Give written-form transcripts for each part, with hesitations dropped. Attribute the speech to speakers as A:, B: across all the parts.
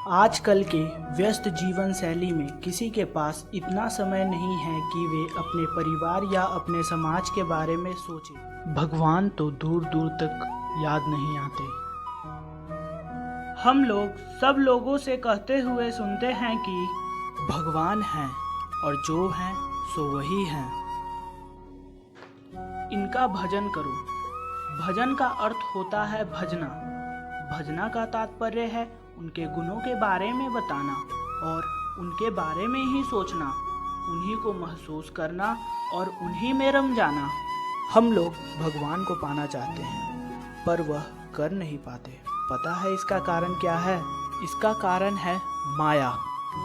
A: आजकल के व्यस्त जीवन शैली में किसी के पास इतना समय नहीं है कि वे अपने परिवार या अपने समाज के बारे में सोचें। भगवान तो दूर दूर तक याद नहीं आते। हम लोग सब लोगों से कहते हुए सुनते हैं कि भगवान हैं और जो हैं सो वही हैं। इनका भजन करो। भजन का अर्थ होता है भजना। भजना का तात्पर्य है उनके गुणों के बारे में बताना और उनके बारे में ही सोचना, उन्हीं को महसूस करना और उन्हीं में रम जाना। हम लोग भगवान को पाना चाहते हैं पर वह कर नहीं पाते। पता है इसका कारण क्या है? इसका कारण है माया,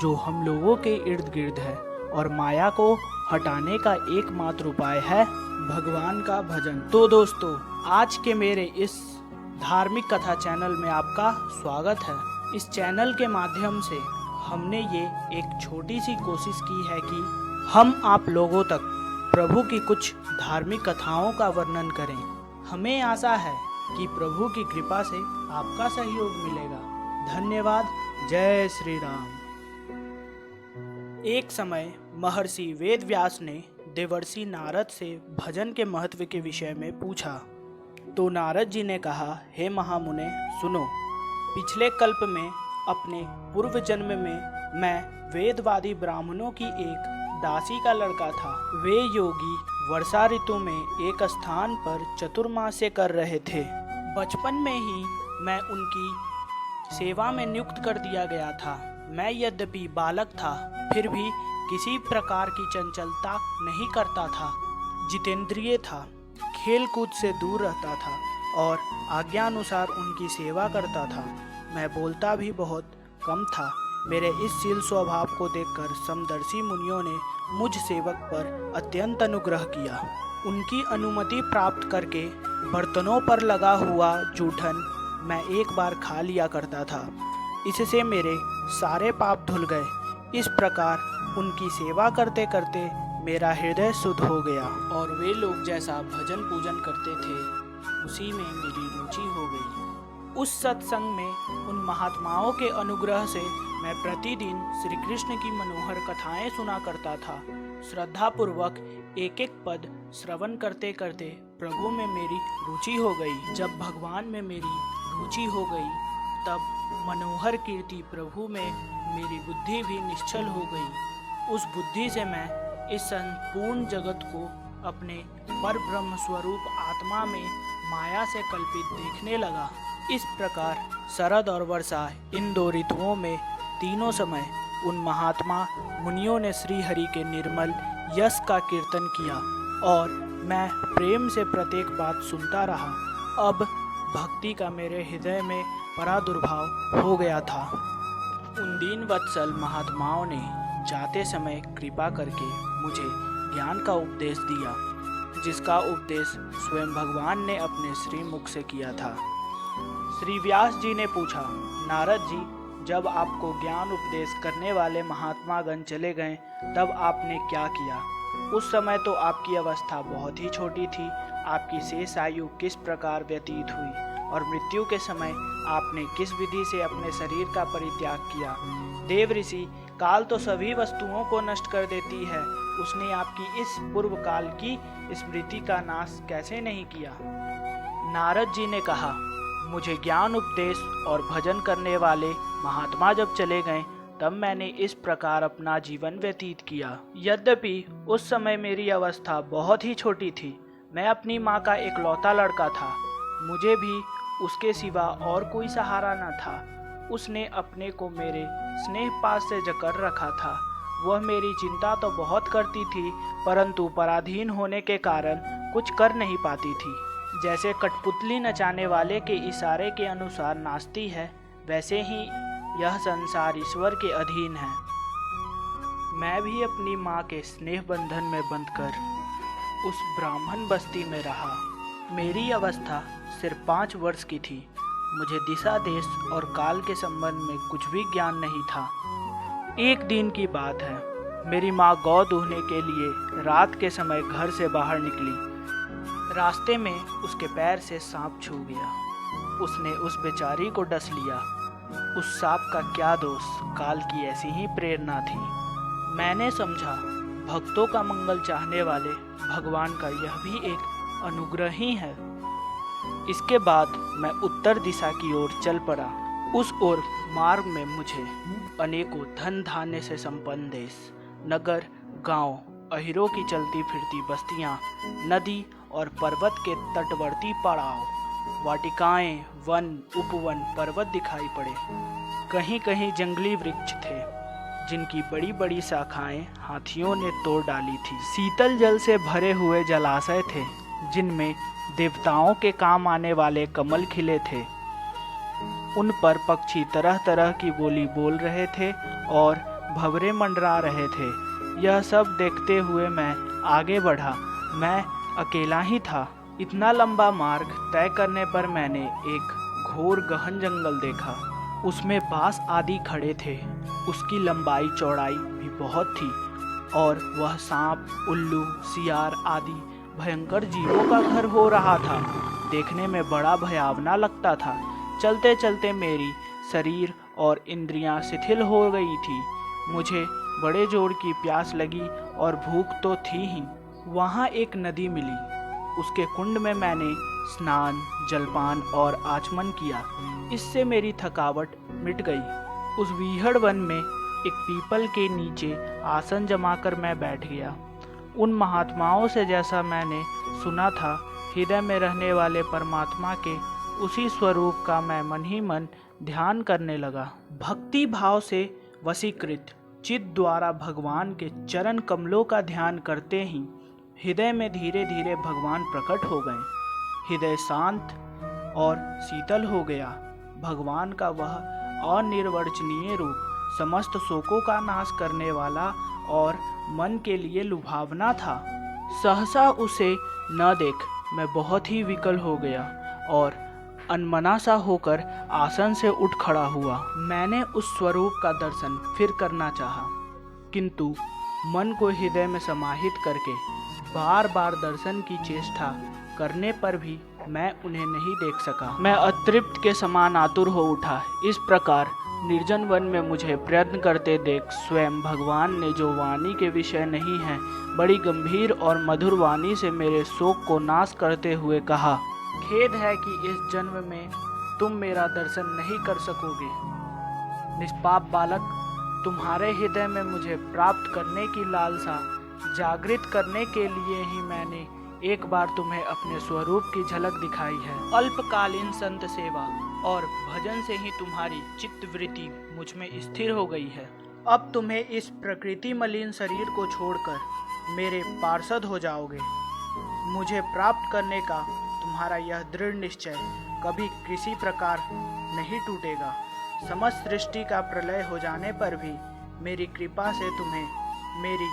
A: जो हम लोगों के इर्द गिर्द है, और माया को हटाने का एकमात्र उपाय है भगवान का भजन। तो दोस्तों, आज के मेरे इस धार्मिक कथा चैनल में आपका स्वागत है। इस चैनल के माध्यम से हमने ये एक छोटी सी कोशिश की है कि हम आप लोगों तक प्रभु की कुछ धार्मिक कथाओं का वर्णन करें। हमें आशा है कि प्रभु की कृपा से आपका सहयोग मिलेगा। धन्यवाद। जय श्री राम। एक समय महर्षि वेद व्यास ने देवर्षि नारद से भजन के महत्व के विषय में पूछा। तो नारद जी ने कहा, हे महामुने सुनो, पिछले कल्प में अपने पूर्व जन्म में मैं वेदवादी ब्राह्मणों की एक दासी का लड़का था। वे योगी वर्षा ऋतु में एक स्थान पर चतुर्मास्य कर रहे थे। बचपन में ही मैं उनकी सेवा में नियुक्त कर दिया गया था। मैं यद्यपि बालक था, फिर भी किसी प्रकार की चंचलता नहीं करता था। जितेंद्रिय था, खेल कूद से दूर रहता था और आज्ञानुसार उनकी सेवा करता था। मैं बोलता भी बहुत कम था। मेरे इस शील स्वभाव को देखकर समदर्शी मुनियों ने मुझ सेवक पर अत्यंत अनुग्रह किया। उनकी अनुमति प्राप्त करके बर्तनों पर लगा हुआ जूठन मैं एक बार खा लिया करता था। इससे मेरे सारे पाप धुल गए। इस प्रकार उनकी सेवा करते करते मेरा हृदय शुद्ध हो गया और वे लोग जैसा भजन पूजन करते थे उसी में मेरी रुचि हो गई। उस सत्संग में उन महात्माओं के अनुग्रह से मैं प्रतिदिन श्री कृष्ण की मनोहर कथाएं सुना करता था। श्रद्धापूर्वक एक एक पद श्रवण करते करते प्रभु में मेरी रुचि हो गई। जब भगवान में मेरी रुचि हो गई तब मनोहर कीर्ति प्रभु में मेरी बुद्धि भी निश्चल हो गई। उस बुद्धि से मैं इस संपूर्ण जगत को अपने पर ब्रह्म स्वरूप आत्मा में माया से कल्पित देखने लगा। इस प्रकार शरद और वर्षा, इन दो ऋतुओं में तीनों समय उन महात्मा मुनियों ने श्री हरि के निर्मल यश का कीर्तन किया और मैं प्रेम से प्रत्येक बात सुनता रहा। अब भक्ति का मेरे हृदय में परादुर्भाव हो गया था। उन दीन वत्सल महात्माओं ने जाते समय कृपा करके मुझे ज्ञान का उपदेश दिया, जिसका उपदेश स्वयं भगवान ने अपने श्री मुख से किया था। श्री व्यास जी ने पूछा, नारद जी, जब आपको ज्ञान उपदेश करने वाले महात्मागण चले गए तब आपने क्या किया? उस समय तो आपकी अवस्था बहुत ही छोटी थी। आपकी शेष आयु किस प्रकार व्यतीत हुई और मृत्यु के समय आपने किस विधि से अपने शरीर का परित्याग किया? देव ऋषि, काल तो सभी वस्तुओं को नष्ट कर देती है, उसने आपकी इस पूर्व काल की स्मृति का नाश कैसे नहीं किया? नारद जी ने कहा, मुझे ज्ञान उपदेश और भजन करने वाले महात्मा जब चले गए तब मैंने इस प्रकार अपना जीवन व्यतीत किया। यद्यपि उस समय मेरी अवस्था बहुत ही छोटी थी। मैं अपनी माँ का इकलौता लड़का था। मुझे भी उसके सिवा और कोई सहारा न था। उसने अपने को मेरे स्नेह पास से जकड़ रखा था। वह मेरी चिंता तो बहुत करती थी, परंतु पराधीन होने के कारण कुछ कर नहीं पाती थी। जैसे कठपुतली नचाने वाले के इशारे के अनुसार नाचती है, वैसे ही यह संसार ईश्वर के अधीन है। मैं भी अपनी माँ के स्नेह बंधन में बंधकर उस ब्राह्मण बस्ती में रहा। मेरी अवस्था सिर्फ 5 वर्ष की थी। मुझे दिशा, देश और काल के संबंध में कुछ भी ज्ञान नहीं था। एक दिन की बात है, मेरी माँ गौ दूहने के लिए रात के समय घर से बाहर निकली। रास्ते में उसके पैर से सांप छू गया। उसने उस बेचारी को डस लिया। उस सांप का क्या दोष, काल की ऐसी ही प्रेरणा थी। मैंने समझा भक्तों का मंगल चाहने वाले भगवान का यह भी एक अनुग्रह ही है। इसके बाद मैं उत्तर दिशा की ओर चल पड़ा। उस ओर मार्ग में मुझे अनेकों धन धान्य से संपन्न देश, नगर, गांव, अहिरों की चलती फिरती बस्तियां, नदी और पर्वत के तटवर्ती पड़ाव, वाटिकाएं, वन, उपवन, पर्वत दिखाई पड़े। कहीं कहीं जंगली वृक्ष थे जिनकी बड़ी बड़ी शाखाएं हाथियों ने तोड़ डाली थी। शीतल जल से भरे हुए जलाशय थे जिनमें देवताओं के काम आने वाले कमल खिले थे। उन पर पक्षी तरह तरह की बोली बोल रहे थे और भंवरे मंडरा रहे थे। यह सब देखते हुए मैं आगे बढ़ा। मैं अकेला ही था। इतना लंबा मार्ग तय करने पर मैंने एक घोर गहन जंगल देखा। उसमें बांस आदि खड़े थे। उसकी लंबाई चौड़ाई भी बहुत थी और वह सांप, उल्लू, सियार आदि भयंकर जीवों का घर हो रहा था। देखने में बड़ा भयावना लगता था। चलते चलते मेरी शरीर और इंद्रियां शिथिल हो गई थी। मुझे बड़े जोर की प्यास लगी और भूख तो थी ही। वहाँ एक नदी मिली। उसके कुंड में मैंने स्नान, जलपान और आचमन किया। इससे मेरी थकावट मिट गई। उस बीहड़ वन में एक पीपल के नीचे आसन जमाकर मैं बैठ गया। उन महात्माओं से जैसा मैंने सुना था, हृदय में रहने वाले परमात्मा के उसी स्वरूप का मैं मन ही मन ध्यान करने लगा। भक्ति भाव से वशीकृत चित्त द्वारा भगवान के चरण कमलों का ध्यान करते ही हृदय में धीरे धीरे भगवान प्रकट हो गए। हृदय शांत और शीतल हो गया। भगवान का वह अनिर्वचनीय रूप समस्त शोकों का नाश करने वाला और मन के लिए लुभावना था। सहसा उसे न देख मैं बहुत ही विकल हो गया और अनमना सा होकर आसन से उठ खड़ा हुआ। मैंने उस स्वरूप का दर्शन फिर करना चाहा, किंतु मन को हृदय में समाहित करके बार बार दर्शन की चेष्टा करने पर भी मैं उन्हें नहीं देख सका। मैं अतृप्त के समान आतुर हो उठा। इस प्रकार निर्जन वन में मुझे प्रयत्न करते देख स्वयं भगवान ने, जो वाणी के विषय नहीं है, बड़ी गंभीर और मधुर वाणी से मेरे शोक को नाश करते हुए कहा, खेद है कि इस जन्म में तुम मेरा दर्शन नहीं कर सकोगे। निष्पाप बालक, तुम्हारे हृदय में मुझे प्राप्त करने की लालसा जागृत करने के लिए ही मैंने एक बार तुम्हें अपने स्वरूप की झलक दिखाई है। अल्पकालीन संत सेवा और भजन से ही तुम्हारी चित्तवृत्ति मुझ में स्थिर हो गई है। अब तुम्हें इस प्रकृति मलिन शरीर को छोड़कर मेरे पार्षद हो जाओगे। मुझे प्राप्त करने का तुम्हारा यह दृढ़ निश्चय कभी किसी प्रकार नहीं टूटेगा। समस्त सृष्टि का प्रलय हो जाने पर भी मेरी कृपा से तुम्हें मेरी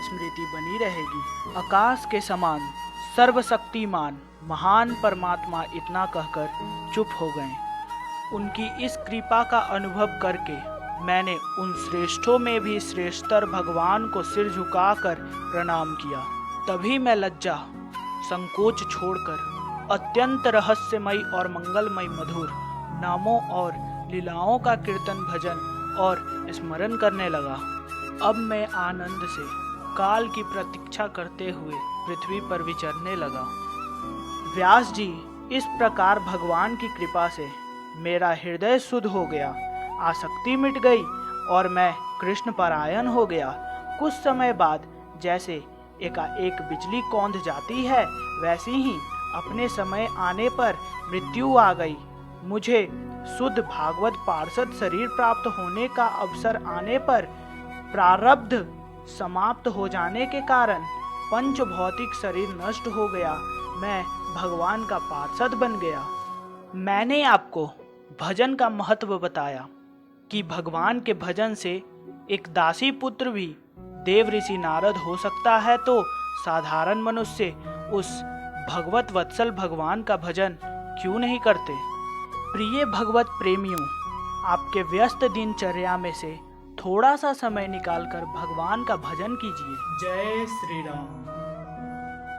A: स्मृति बनी रहेगी। आकाश के समान सर्वशक्तिमान महान परमात्मा इतना कहकर चुप हो गए। उनकी इस कृपा का अनुभव करके मैंने उन श्रेष्ठों में भी श्रेष्ठतर भगवान को सिर झुकाकर प्रणाम किया। तभी मैं लज्जा, संकोच छोड़कर अत्यंत रहस्यमयी और मंगलमय मधुर नामों और लीलाओं का कीर्तन, भजन और स्मरण करने लगा। अब मैं आनंद से काल की प्रतीक्षा करते हुए पृथ्वी पर विचरने लगा। व्यास जी, इस प्रकार भगवान की कृपा से मेरा हृदय शुद्ध हो गया, आसक्ति मिट गई और मैं कृष्ण परायण हो गया। कुछ समय बाद जैसे एकाएक बिजली कौंध जाती है, वैसी ही अपने समय आने पर मृत्यु आ गई। मुझे शुद्ध भागवत पार्षद शरीर प्राप्त होने का अवसर आने पर प्रारब्ध समाप्त हो जाने के कारण पंच भौतिक शरीर नष्ट हो गया। मैं भगवान का पार्षद बन गया। मैंने आपको भजन का महत्व बताया कि भगवान के भजन से एक दासी पुत्र भी देव ऋषि नारद हो सकता है, तो साधारण मनुष्य उस भगवत वत्सल भगवान का भजन क्यों नहीं करते। प्रिय भगवत प्रेमियों, आपके व्यस्त दिनचर्या में से थोड़ा सा समय निकालकर भगवान का भजन कीजिए।
B: जय श्री राम।